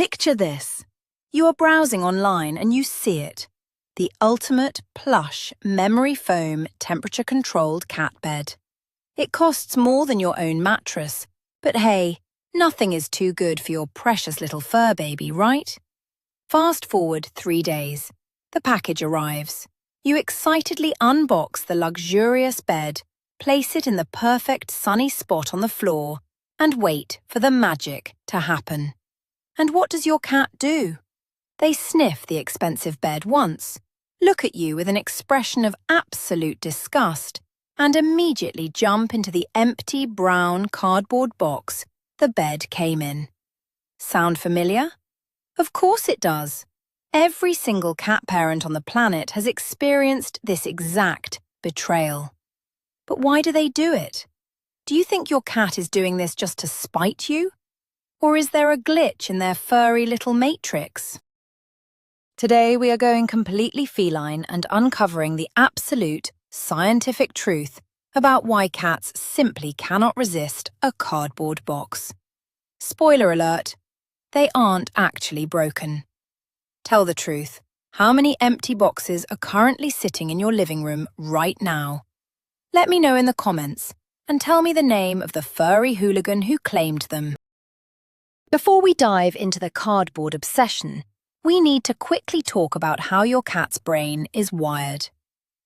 Picture this. You are browsing online and you see it. The ultimate plush memory foam temperature-controlled cat bed. It costs more than your own mattress, but hey, nothing is too good for your precious little fur baby, right? Fast forward 3 days. The package arrives. You excitedly unbox the luxurious bed, place it in the perfect sunny spot on the floor, and wait for the magic to happen. And what does your cat do? They sniff the expensive bed once, look at you with an expression of absolute disgust, and immediately jump into the empty brown cardboard box the bed came in. Sound familiar? Of course it does. Every single cat parent on the planet has experienced this exact betrayal. But why do they do it? Do you think your cat is doing this just to spite you? Or is there a glitch in their furry little matrix? Today we are going completely feline and uncovering the absolute scientific truth about why cats simply cannot resist a cardboard box. Spoiler alert, they aren't actually broken. Tell the truth, how many empty boxes are currently sitting in your living room right now? Let me know in the comments and tell me the name of the furry hooligan who claimed them. Before we dive into the cardboard obsession, we need to quickly talk about how your cat's brain is wired.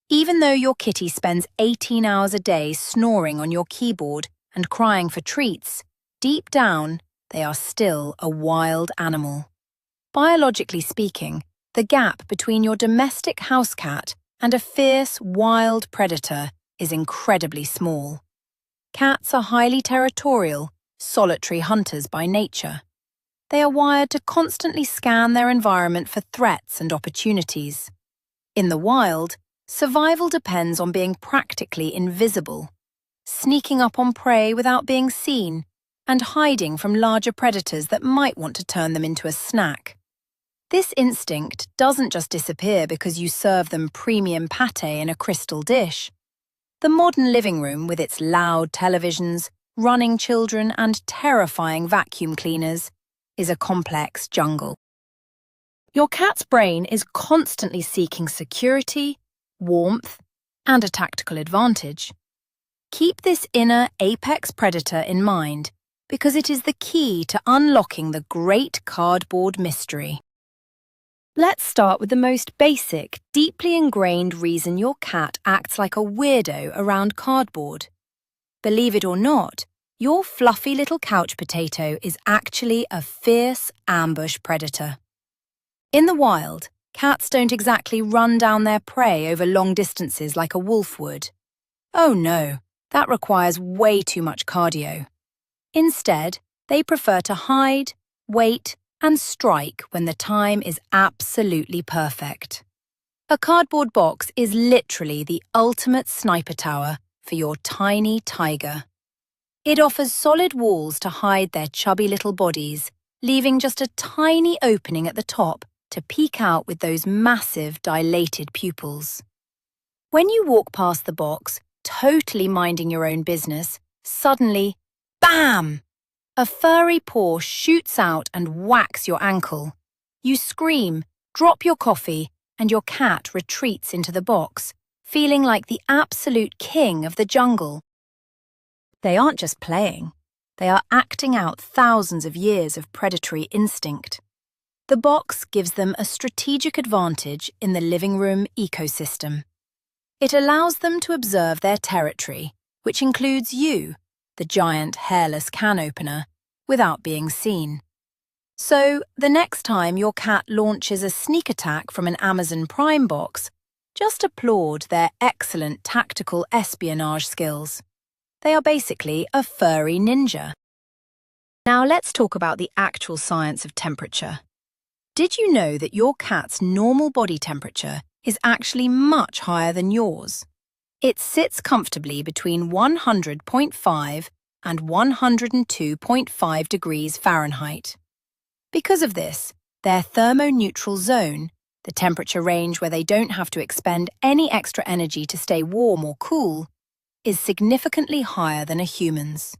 Even though your kitty spends 18 hours a day snoring on your keyboard and crying for treats, deep down, they are still a wild animal. Biologically speaking, the gap between your domestic house cat and a fierce, wild predator is incredibly small. Cats are highly territorial, solitary hunters by nature. They are wired to constantly scan their environment for threats and opportunities. In the wild, survival depends on being practically invisible, sneaking up on prey without being seen, and hiding from larger predators that might want to turn them into a snack. This instinct doesn't just disappear because you serve them premium pâté in a crystal dish. The modern living room, with its loud televisions, running children, and terrifying vacuum cleaners, is a complex jungle. Your cat's brain is constantly seeking security, warmth, and a tactical advantage. Keep this inner apex predator in mind, because it is the key to unlocking the great cardboard mystery. Let's start with the most basic, deeply ingrained reason your cat acts like a weirdo around cardboard. Believe it or not, your fluffy little couch potato is actually a fierce ambush predator. In the wild, cats don't exactly run down their prey over long distances like a wolf would. Oh no, that requires way too much cardio. Instead, they prefer to hide, wait, and strike when the time is absolutely perfect. A cardboard box is literally the ultimate sniper tower for your tiny tiger. It offers solid walls to hide their chubby little bodies, leaving just a tiny opening at the top to peek out with those massive dilated pupils. When you walk past the box, totally minding your own business, suddenly, bam! A furry paw shoots out and whacks your ankle. You scream, drop your coffee, and your cat retreats into the box, feeling like the absolute king of the jungle. They aren't just playing. They are acting out thousands of years of predatory instinct. The box gives them a strategic advantage in the living room ecosystem. It allows them to observe their territory, which includes you, the giant hairless can opener, without being seen. So, the next time your cat launches a sneak attack from an Amazon Prime box, just applaud their excellent tactical espionage skills. They are basically a furry ninja. Now let's talk about the actual science of temperature. Did you know that your cat's normal body temperature is actually much higher than yours? It sits comfortably between 100.5 and 102.5 degrees Fahrenheit. Because of this, their thermoneutral zone, the temperature range where they don't have to expend any extra energy to stay warm or cool, is significantly higher than a human's.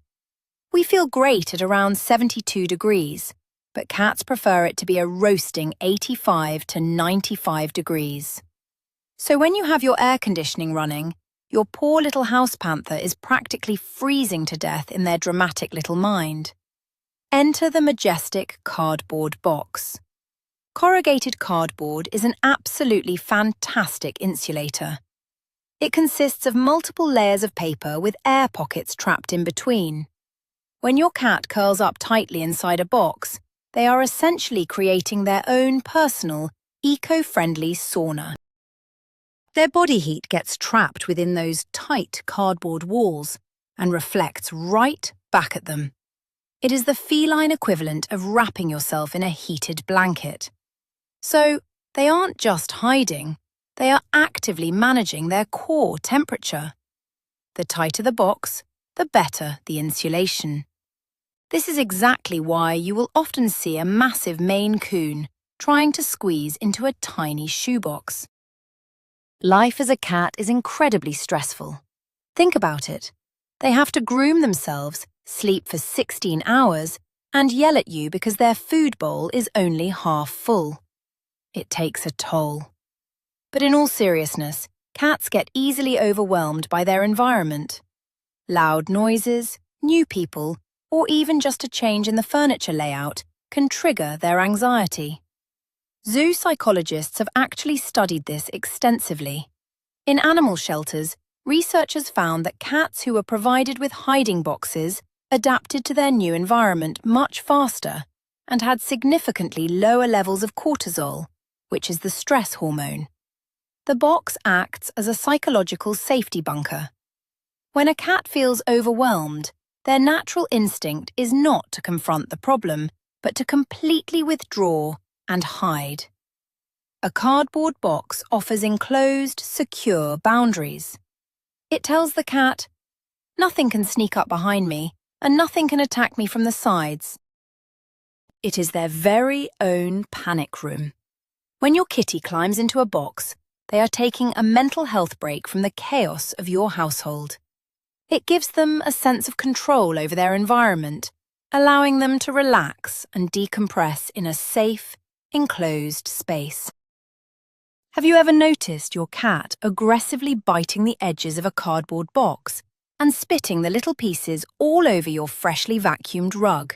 We feel great at around 72 degrees, but cats prefer it to be a roasting 85 to 95 degrees. So when you have your air conditioning running, your poor little house panther is practically freezing to death in their dramatic little mind. Enter the majestic cardboard box. Corrugated cardboard is an absolutely fantastic insulator. It consists of multiple layers of paper with air pockets trapped in between. When your cat curls up tightly inside a box, they are essentially creating their own personal, eco-friendly sauna. Their body heat gets trapped within those tight cardboard walls and reflects right back at them. It is the feline equivalent of wrapping yourself in a heated blanket. So, they aren't just hiding, they are actively managing their core temperature. The tighter the box, the better the insulation. This is exactly why you will often see a massive Maine Coon trying to squeeze into a tiny shoebox. Life as a cat is incredibly stressful. Think about it. They have to groom themselves, sleep for 16 hours, and yell at you because their food bowl is only half full. It takes a toll. But in all seriousness, cats get easily overwhelmed by their environment. Loud noises, new people, or even just a change in the furniture layout can trigger their anxiety. Zoopsychologists have actually studied this extensively. In animal shelters, researchers found that cats who were provided with hiding boxes adapted to their new environment much faster and had significantly lower levels of cortisol, which is the stress hormone. The box acts as a psychological safety bunker. When a cat feels overwhelmed, their natural instinct is not to confront the problem, but to completely withdraw and hide. A cardboard box offers enclosed, secure boundaries. It tells the cat, "Nothing can sneak up behind me, and nothing can attack me from the sides." It is their very own panic room. When your kitty climbs into a box, they are taking a mental health break from the chaos of your household. It gives them a sense of control over their environment, allowing them to relax and decompress in a safe, enclosed space. Have you ever noticed your cat aggressively biting the edges of a cardboard box and spitting the little pieces all over your freshly vacuumed rug?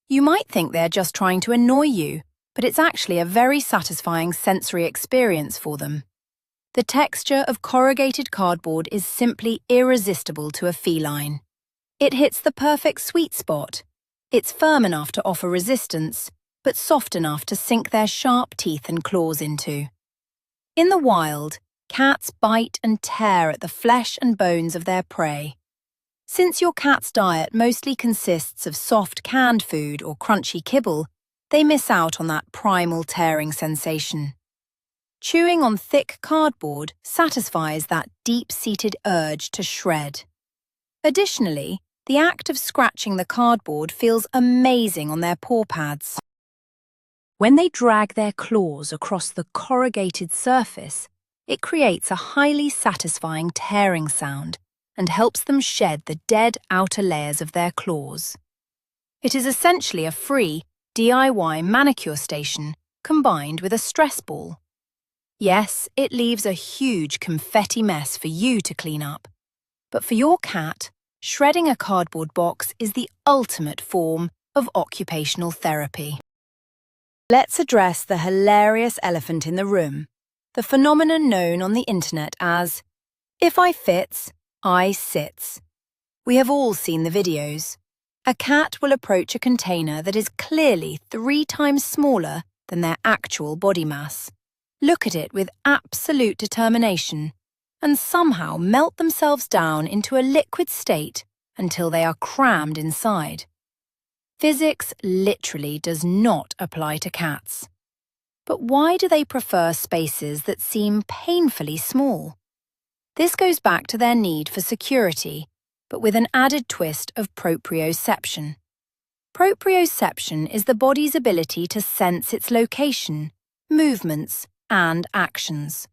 You might think they're just trying to annoy you, but it's actually a very satisfying sensory experience for them. The texture of corrugated cardboard is simply irresistible to a feline. It hits the perfect sweet spot. It's firm enough to offer resistance, but soft enough to sink their sharp teeth and claws into. In the wild, cats bite and tear at the flesh and bones of their prey. Since your cat's diet mostly consists of soft canned food or crunchy kibble, they miss out on that primal tearing sensation. Chewing on thick cardboard satisfies that deep-seated urge to shred. Additionally, the act of scratching the cardboard feels amazing on their paw pads. When they drag their claws across the corrugated surface, it creates a highly satisfying tearing sound and helps them shed the dead outer layers of their claws. It is essentially a free, DIY manicure station combined with a stress ball. Yes, it leaves a huge confetti mess for you to clean up. But for your cat, shredding a cardboard box is the ultimate form of occupational therapy. Let's address the hilarious elephant in the room, the phenomenon known on the internet as, "If I fits, I sits." We have all seen the videos. A cat will approach a container that is clearly 3 times smaller than their actual body mass, look at it with absolute determination, and somehow melt themselves down into a liquid state until they are crammed inside. Physics literally does not apply to cats. But why do they prefer spaces that seem painfully small? This goes back to their need for security, but with an added twist of proprioception. Proprioception is the body's ability to sense its location, movements, and actions.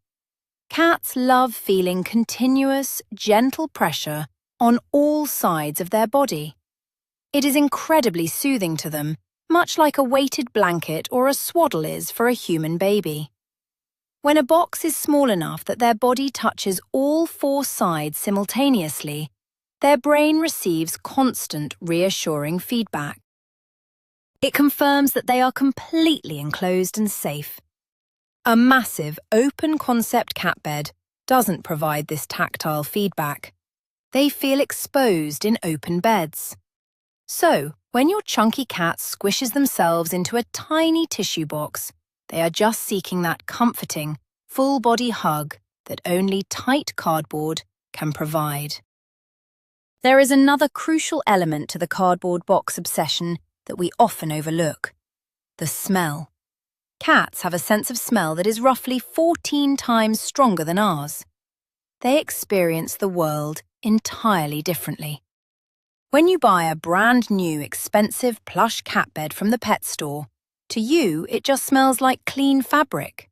Cats love feeling continuous, gentle pressure on all sides of their body. It is incredibly soothing to them much like a weighted blanket or a swaddle is for a human baby. When a box is small enough that their body touches all four sides simultaneously, their brain receives constant reassuring feedback. It confirms that they are completely enclosed and safe. A massive, open-concept cat bed doesn't provide this tactile feedback. They feel exposed in open beds. So, when your chunky cat squishes themselves into a tiny tissue box, they are just seeking that comforting, full-body hug that only tight cardboard can provide. There is another crucial element to the cardboard box obsession that we often overlook: the smell. Cats have a sense of smell that is roughly 14 times stronger than ours. They experience the world entirely differently. When you buy a brand new expensive plush cat bed from the pet store, to you it just smells like clean fabric.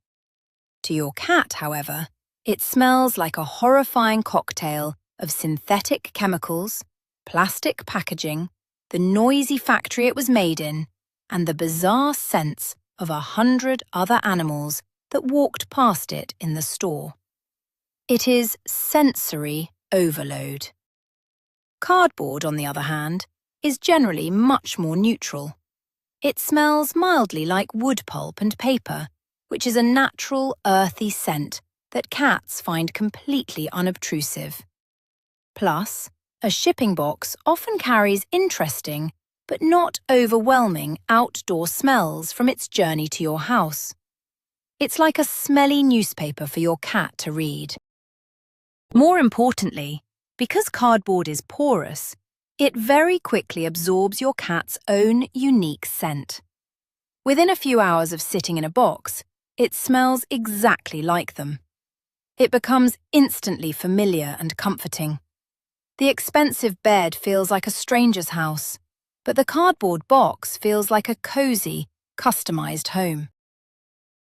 To your cat, however, it smells like a horrifying cocktail of synthetic chemicals, plastic packaging, the noisy factory it was made in, and the bizarre scents of 100 other animals that walked past it in the store. It is sensory overload. Cardboard, on the other hand, is generally much more neutral. It smells mildly like wood pulp and paper, which is a natural, earthy scent that cats find completely unobtrusive. Plus, a shipping box often carries interesting, but not overwhelming outdoor smells from its journey to your house. It's like a smelly newspaper for your cat to read. More importantly, because cardboard is porous, it very quickly absorbs your cat's own unique scent. Within a few hours of sitting in a box, it smells exactly like them. It becomes instantly familiar and comforting. The expensive bed feels like a stranger's house, but the cardboard box feels like a cozy, customized home.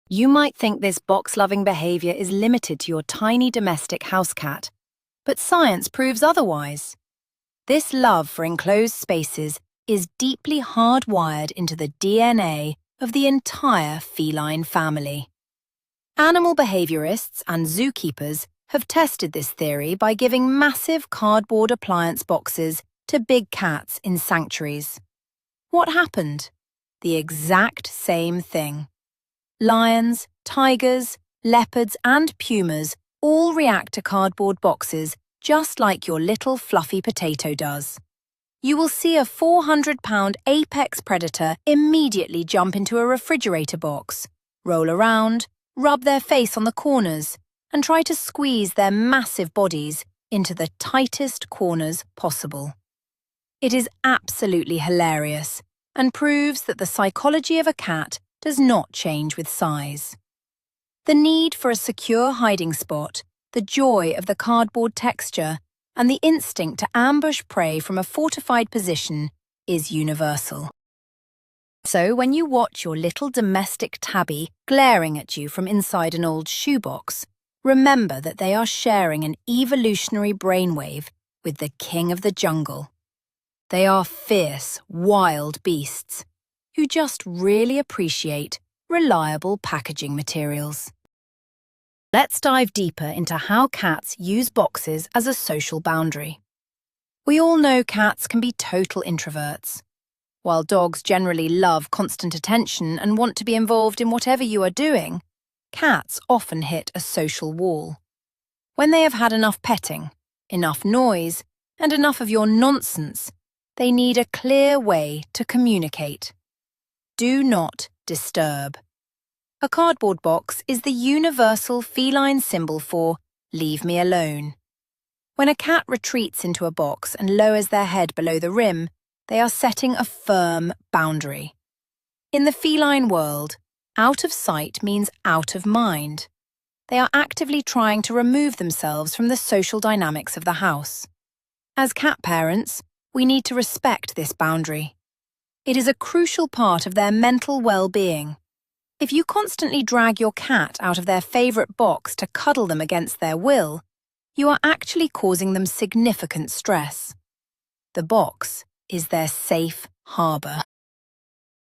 You might think this box-loving behavior is limited to your tiny domestic house cat, but science proves otherwise. This love for enclosed spaces is deeply hardwired into the DNA of the entire feline family. Animal behaviorists and zookeepers have tested this theory by giving massive cardboard appliance boxes to big cats in sanctuaries. What happened? The exact same thing. Lions, tigers, leopards, and pumas all react to cardboard boxes just like your little fluffy potato does. You will see a 400-pound apex predator immediately jump into a refrigerator box, roll around, rub their face on the corners, and try to squeeze their massive bodies into the tightest corners possible. It is absolutely hilarious and proves that the psychology of a cat does not change with size. The need for a secure hiding spot, the joy of the cardboard texture, and the instinct to ambush prey from a fortified position is universal. So when you watch your little domestic tabby glaring at you from inside an old shoebox, remember that they are sharing an evolutionary brainwave with the king of the jungle. They are fierce, wild beasts who just really appreciate reliable packaging materials. Let's dive deeper into how cats use boxes as a social boundary. We all know cats can be total introverts. While dogs generally love constant attention and want to be involved in whatever you are doing, cats often hit a social wall. When they have had enough petting, enough noise, and enough of your nonsense, they need a clear way to communicate. Do not disturb. A cardboard box is the universal feline symbol for "leave me alone." When a cat retreats into a box and lowers their head below the rim, they are setting a firm boundary. In the feline world, out of sight means out of mind. They are actively trying to remove themselves from the social dynamics of the house. As cat parents, we need to respect this boundary. It is a crucial part of their mental well-being. If you constantly drag your cat out of their favourite box to cuddle them against their will, you are actually causing them significant stress. The box is their safe harbour.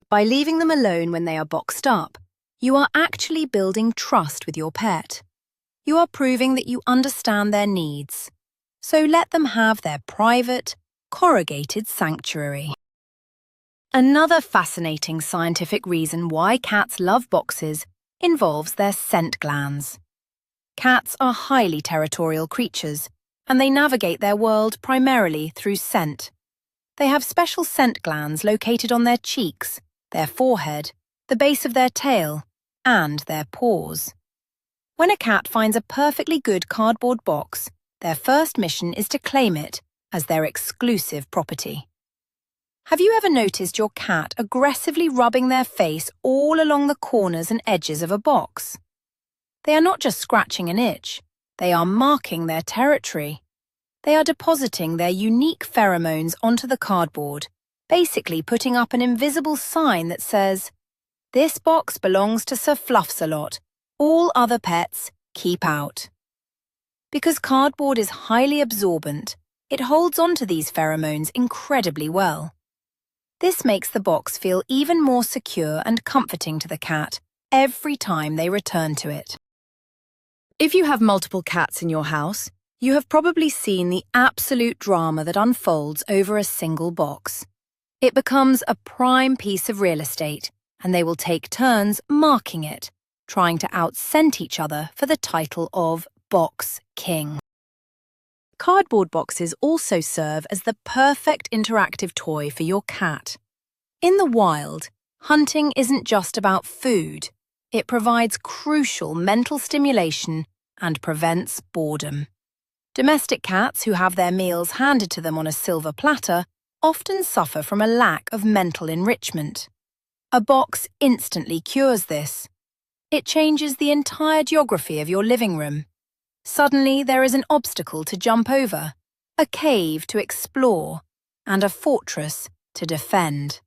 By leaving them alone when they are boxed up, you are actually building trust with your pet. You are proving that you understand their needs. So let them have their private, corrugated sanctuary. Another fascinating scientific reason why cats love boxes involves their scent glands. Cats are highly territorial creatures, and they navigate their world primarily through scent. They have special scent glands located on their cheeks, their forehead, the base of their tail, and their paws. When a cat finds a perfectly good cardboard box, their first mission is to claim it as their exclusive property. Have you ever noticed your cat aggressively rubbing their face all along the corners and edges of a box? They are not just scratching an itch, they are marking their territory. They are depositing their unique pheromones onto the cardboard, basically putting up an invisible sign that says, "This box belongs to Sir Fluffsalot. All other pets, keep out." Because cardboard is highly absorbent, it holds onto these pheromones incredibly well. This makes the box feel even more secure and comforting to the cat every time they return to it. If you have multiple cats in your house, you have probably seen the absolute drama that unfolds over a single box. It becomes a prime piece of real estate, and they will take turns marking it, trying to out-scent each other for the title of Box King. Cardboard boxes also serve as the perfect interactive toy for your cat. In the wild, hunting isn't just about food. It provides crucial mental stimulation and prevents boredom. Domestic cats who have their meals handed to them on a silver platter often suffer from a lack of mental enrichment. A box instantly cures this. It changes the entire geography of your living room. Suddenly, there is an obstacle to jump over, a cave to explore, and a fortress to defend.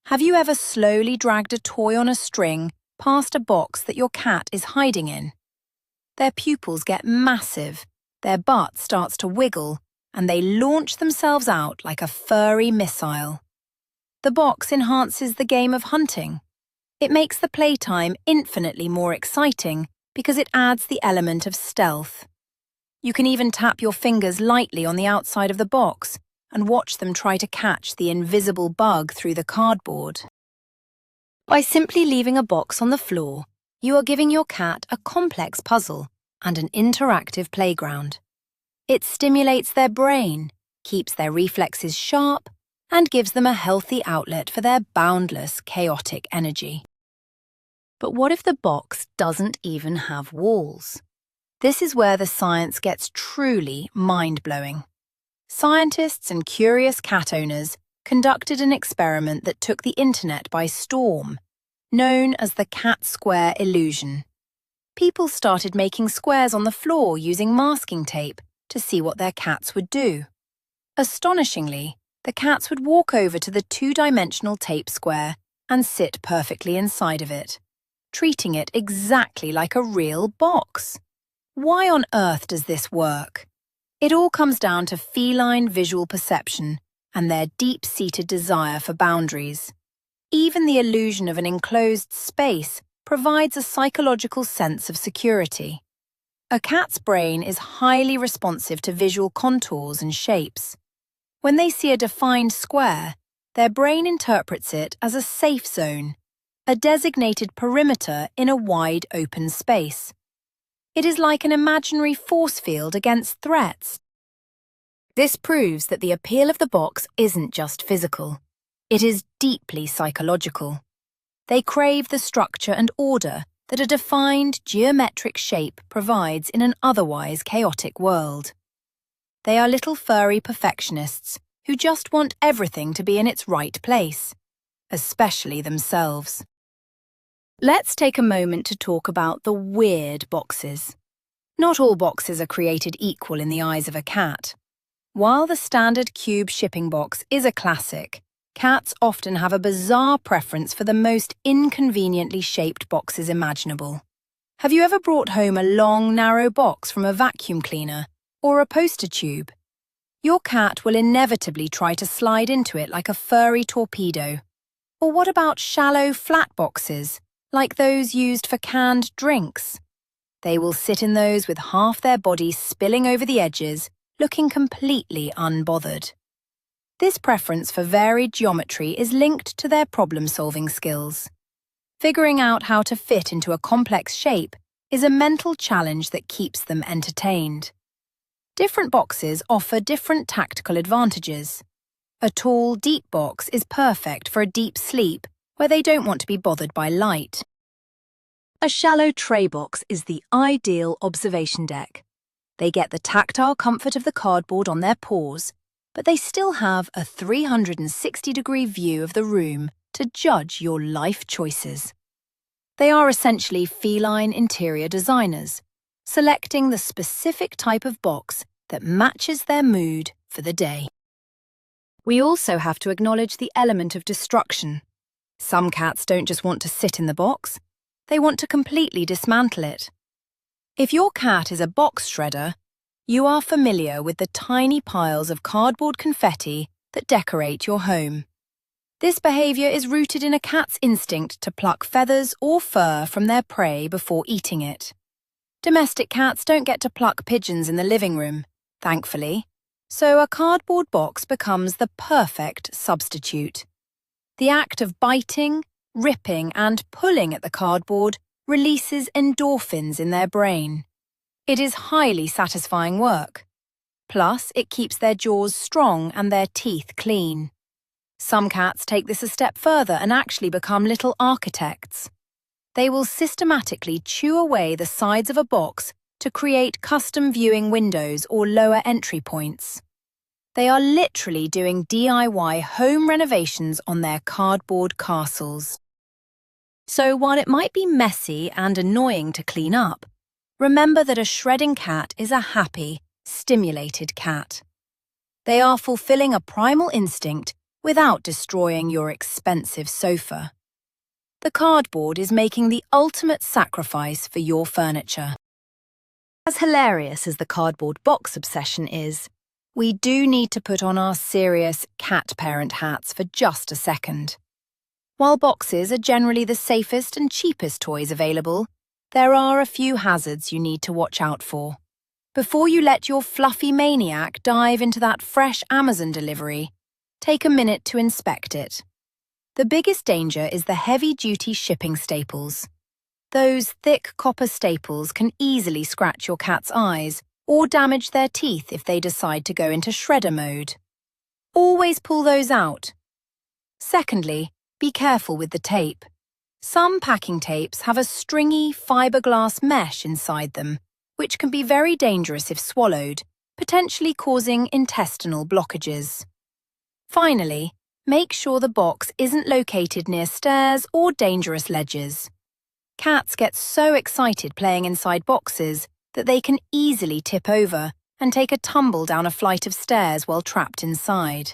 Have you ever slowly dragged a toy on a string past a box that your cat is hiding in? Their pupils get massive, their butt starts to wiggle, and they launch themselves out like a furry missile. The box enhances the game of hunting. It makes the playtime infinitely more exciting because it adds the element of stealth. You can even tap your fingers lightly on the outside of the box and watch them try to catch the invisible bug through the cardboard. By simply leaving a box on the floor, you are giving your cat a complex puzzle and an interactive playground. It stimulates their brain, keeps their reflexes sharp, and gives them a healthy outlet for their boundless, chaotic energy. But what if the box doesn't even have walls? This is where the science gets truly mind-blowing. Scientists and curious cat owners conducted an experiment that took the internet by storm, known as the cat square illusion. People started making squares on the floor using masking tape to see what their cats would do. Astonishingly, the cats would walk over to the two-dimensional tape square and sit perfectly inside of it, treating it exactly like a real box. Why on earth does this work? It all comes down to feline visual perception and their deep-seated desire for boundaries. Even the illusion of an enclosed space provides a psychological sense of security. A cat's brain is highly responsive to visual contours and shapes. When they see a defined square, their brain interprets it as a safe zone, a designated perimeter in a wide open space. It is like an imaginary force field against threats. This proves that the appeal of the box isn't just physical. It is deeply psychological. They crave the structure and order that a defined geometric shape provides in an otherwise chaotic world. They are little furry perfectionists who just want everything to be in its right place, especially themselves. Let's take a moment to talk about the weird boxes. Not all boxes are created equal in the eyes of a cat. While the standard cube shipping box is a classic, cats often have a bizarre preference for the most inconveniently shaped boxes imaginable. Have you ever brought home a long, narrow box from a vacuum cleaner or a poster tube? Your cat will inevitably try to slide into it like a furry torpedo. Or what about shallow flat boxes, like those used for canned drinks? They will sit in those with half their body spilling over the edges, looking completely unbothered. This preference for varied geometry is linked to their problem-solving skills. Figuring out how to fit into a complex shape is a mental challenge that keeps them entertained. Different boxes offer different tactical advantages. A tall, deep box is perfect for a deep sleep where they don't want to be bothered by light. A shallow tray box is the ideal observation deck. They get the tactile comfort of the cardboard on their paws, but they still have a 360-degree view of the room to judge your life choices. They are essentially feline interior designers, selecting the specific type of box that matches their mood for the day. We also have to acknowledge the element of destruction. Some cats don't just want to sit in the box, they want to completely dismantle it. If your cat is a box shredder, you are familiar with the tiny piles of cardboard confetti that decorate your home. This behavior is rooted in a cat's instinct to pluck feathers or fur from their prey before eating it. Domestic cats don't get to pluck pigeons in the living room, thankfully, so a cardboard box becomes the perfect substitute. The act of biting, ripping, and pulling at the cardboard releases endorphins in their brain. It is highly satisfying work. Plus, it keeps their jaws strong and their teeth clean. Some cats take this a step further and actually become little architects. They will systematically chew away the sides of a box to create custom viewing windows or lower entry points. They are literally doing DIY home renovations on their cardboard castles. So while it might be messy and annoying to clean up, remember that a shredding cat is a happy, stimulated cat. They are fulfilling a primal instinct without destroying your expensive sofa. The cardboard is making the ultimate sacrifice for your furniture. As hilarious as the cardboard box obsession is, we do need to put on our serious cat parent hats for just a second. While boxes are generally the safest and cheapest toys available, there are a few hazards you need to watch out for. Before you let your fluffy maniac dive into that fresh Amazon delivery, take a minute to inspect it. The biggest danger is the heavy-duty shipping staples. Those thick copper staples can easily scratch your cat's eyes or damage their teeth if they decide to go into shredder mode. Always pull those out. Secondly, be careful with the tape. Some packing tapes have a stringy fiberglass mesh inside them, which can be very dangerous if swallowed, potentially causing intestinal blockages. Finally, make sure the box isn't located near stairs or dangerous ledges. Cats get so excited playing inside boxes that they can easily tip over and take a tumble down a flight of stairs while trapped inside.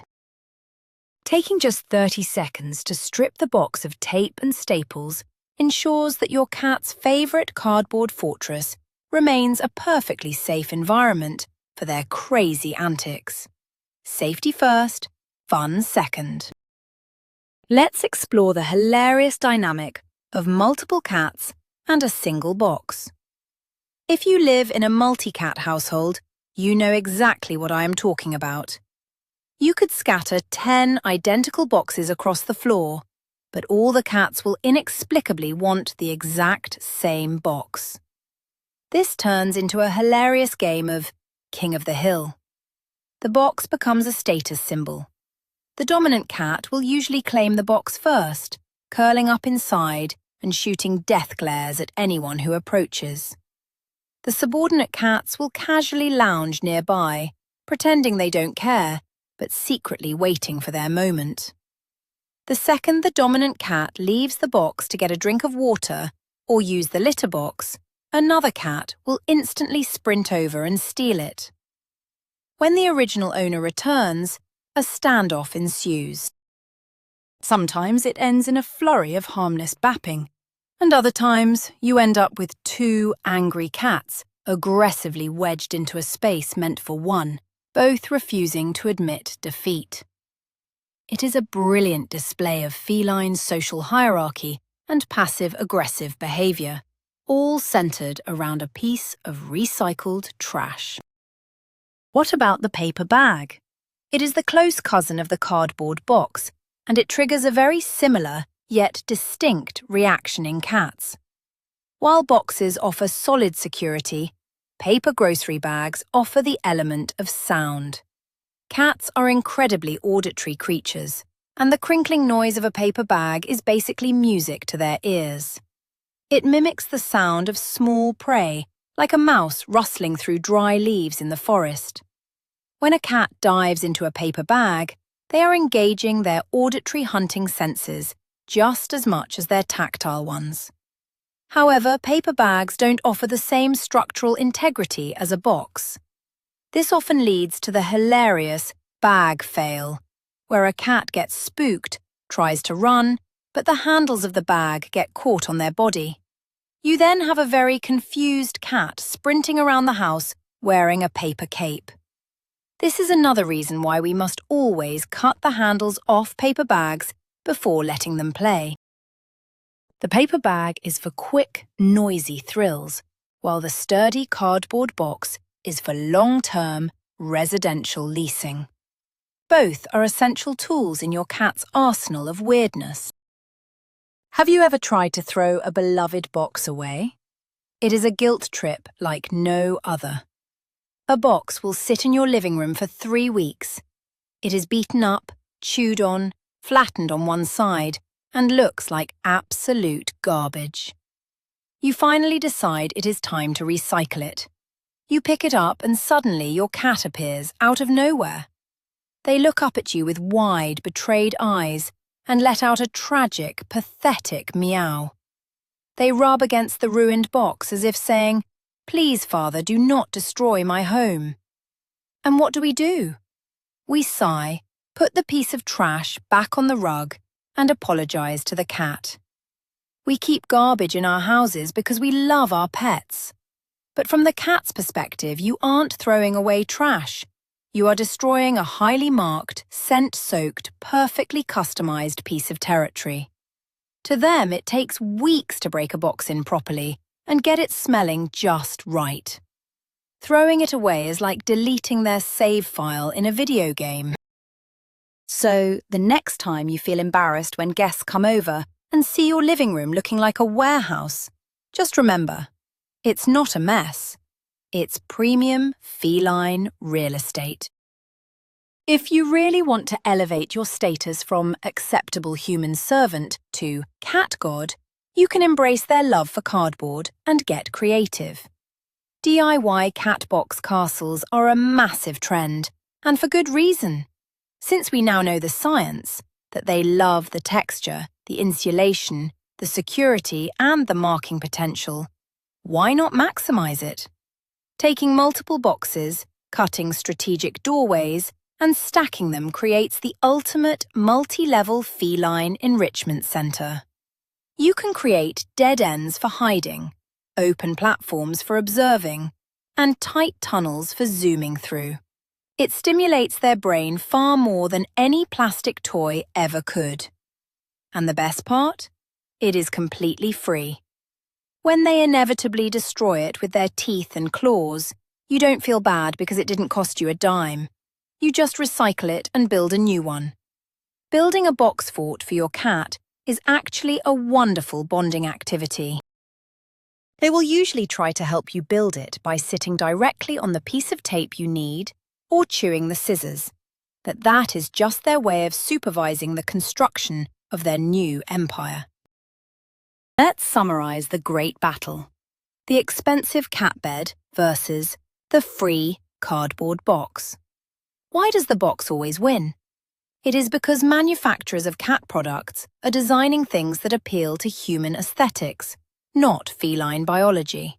Taking just 30 seconds to strip the box of tape and staples ensures that your cat's favourite cardboard fortress remains a perfectly safe environment for their crazy antics. Safety first, fun second. Let's explore the hilarious dynamic of multiple cats and a single box. If you live in a multi-cat household, you know exactly what I am talking about. You could scatter 10 identical boxes across the floor, but all the cats will inexplicably want the exact same box. This turns into a hilarious game of King of the Hill. The box becomes a status symbol. The dominant cat will usually claim the box first, curling up inside and shooting death glares at anyone who approaches. The subordinate cats will casually lounge nearby, pretending they don't care, but secretly waiting for their moment. The second the dominant cat leaves the box to get a drink of water or use the litter box, another cat will instantly sprint over and steal it. When the original owner returns, a standoff ensues. Sometimes it ends in a flurry of harmless bapping, and other times you end up with two angry cats aggressively wedged into a space meant for one, both refusing to admit defeat. it is a brilliant display of feline social hierarchy and passive-aggressive behavior, all centered around a piece of recycled trash. What about the paper bag? It is the close cousin of the cardboard box, and it triggers a very similar yet distinct reaction in cats. While boxes offer solid security, paper grocery bags offer the element of sound. Cats are incredibly auditory creatures, and the crinkling noise of a paper bag is basically music to their ears. It mimics the sound of small prey, like a mouse rustling through dry leaves in the forest. When a cat dives into a paper bag, they are engaging their auditory hunting senses just as much as their tactile ones. However, paper bags don't offer the same structural integrity as a box. This often leads to the hilarious bag fail, where a cat gets spooked, tries to run, but the handles of the bag get caught on their body. You then have a very confused cat sprinting around the house wearing a paper cape. This is another reason why we must always cut the handles off paper bags before letting them play. The paper bag is for quick, noisy thrills, while the sturdy cardboard box is for long-term, residential leasing. Both are essential tools in your cat's arsenal of weirdness. Have you ever tried to throw a beloved box away? It is a guilt trip like no other. A box will sit in your living room for 3 weeks. It is beaten up, chewed on, flattened on one side, and looks like absolute garbage. You finally decide it is time to recycle it. You pick it up and suddenly your cat appears out of nowhere. They look up at you with wide, betrayed eyes and let out a tragic, pathetic meow. They rub against the ruined box as if saying, "Please, Father, do not destroy my home." And what do? We sigh, put the piece of trash back on the rug, and apologize to the cat. We keep garbage in our houses because we love our pets. But from the cat's perspective, you aren't throwing away trash. You are destroying a highly marked, scent-soaked, perfectly customized piece of territory. To them, it takes weeks to break a box in properly and get it smelling just right. Throwing it away is like deleting their save file in a video game. So, the next time you feel embarrassed when guests come over and see your living room looking like a warehouse, just remember, it's not a mess. It's premium feline real estate. If you really want to elevate your status from acceptable human servant to cat god, you can embrace their love for cardboard and get creative. DIY cat box castles are a massive trend, and for good reason. Since we now know the science, that they love the texture, the insulation, the security, and the marking potential, why not maximize it? Taking multiple boxes, cutting strategic doorways, and stacking them creates the ultimate multi-level feline enrichment center. You can create dead ends for hiding, open platforms for observing, and tight tunnels for zooming through. It stimulates their brain far more than any plastic toy ever could. And the best part? It is completely free. When they inevitably destroy it with their teeth and claws, you don't feel bad because it didn't cost you a dime. You just recycle it and build a new one. Building a box fort for your cat is actually a wonderful bonding activity. They will usually try to help you build it by sitting directly on the piece of tape you need or chewing the scissors, but that is just their way of supervising the construction of their new empire. Let's summarize the great battle: the expensive cat bed versus the free cardboard box. Why does the box always win? It is because manufacturers of cat products are designing things that appeal to human aesthetics, not feline biology.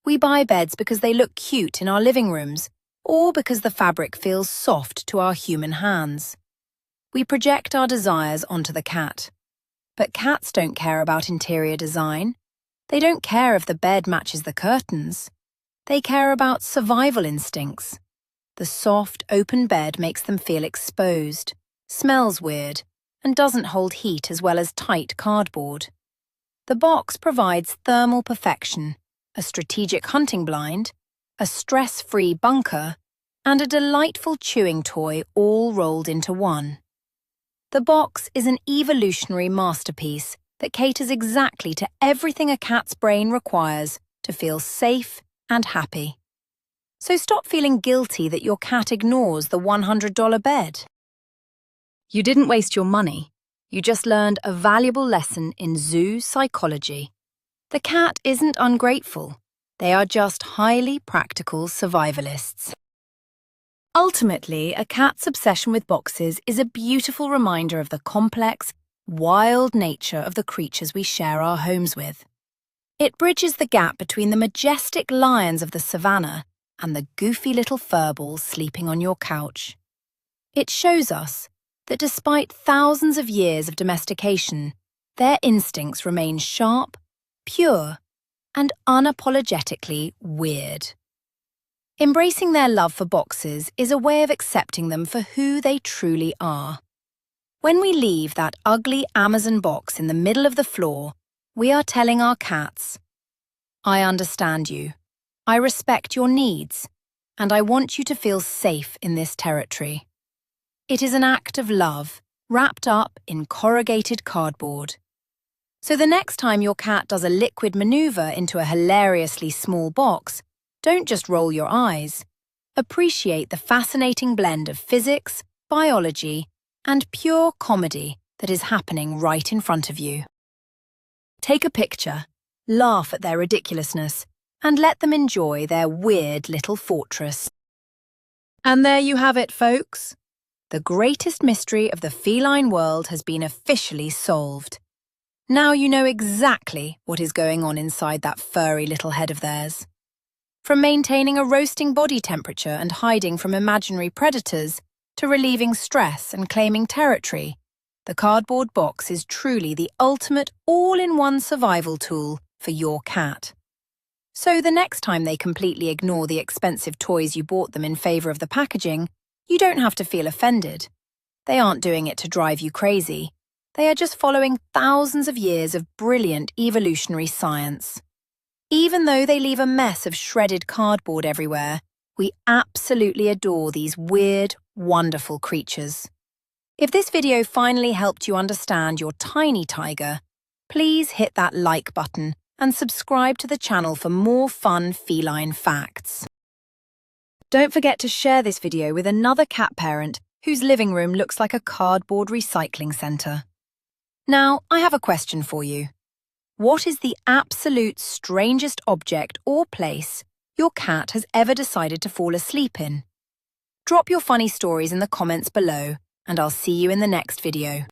We buy beds because they look cute in our living rooms, or because the fabric feels soft to our human hands. We project our desires onto the cat. But cats don't care about interior design. They don't care if the bed matches the curtains. They care about survival instincts. The soft, open bed makes them feel exposed, smells weird, and doesn't hold heat as well as tight cardboard. The box provides thermal perfection, a strategic hunting blind, a stress-free bunker, and a delightful chewing toy all rolled into one. The box is an evolutionary masterpiece that caters exactly to everything a cat's brain requires to feel safe and happy. So stop feeling guilty that your cat ignores the $100 bed. You didn't waste your money. You just learned a valuable lesson in Zoopsychology. The cat isn't ungrateful. They are just highly practical survivalists. Ultimately, a cat's obsession with boxes is a beautiful reminder of the complex, wild nature of the creatures we share our homes with. It bridges the gap between the majestic lions of the savannah and the goofy little furballs sleeping on your couch. It shows us that despite thousands of years of domestication, their instincts remain sharp, pure, and unapologetically weird. Embracing their love for boxes is a way of accepting them for who they truly are. When we leave that ugly Amazon box in the middle of the floor, we are telling our cats, "I understand you. I respect your needs, and I want you to feel safe in this territory." It is an act of love, wrapped up in corrugated cardboard. So the next time your cat does a liquid maneuver into a hilariously small box, don't just roll your eyes. Appreciate the fascinating blend of physics, biology, and pure comedy that is happening right in front of you. Take a picture, laugh at their ridiculousness, and let them enjoy their weird little fortress. And there you have it, folks. The greatest mystery of the feline world has been officially solved. Now you know exactly what is going on inside that furry little head of theirs. From maintaining a roasting body temperature and hiding from imaginary predators, to relieving stress and claiming territory, the cardboard box is truly the ultimate all-in-one survival tool for your cat. So the next time they completely ignore the expensive toys you bought them in favor of the packaging, you don't have to feel offended. They aren't doing it to drive you crazy. They are just following thousands of years of brilliant evolutionary science. Even though they leave a mess of shredded cardboard everywhere, we absolutely adore these weird, wonderful creatures. If this video finally helped you understand your tiny tiger, please hit that like button and subscribe to the channel for more fun feline facts. Don't forget to share this video with another cat parent whose living room looks like a cardboard recycling centre. Now, I have a question for you. What is the absolute strangest object or place your cat has ever decided to fall asleep in? Drop your funny stories in the comments below, and I'll see you in the next video.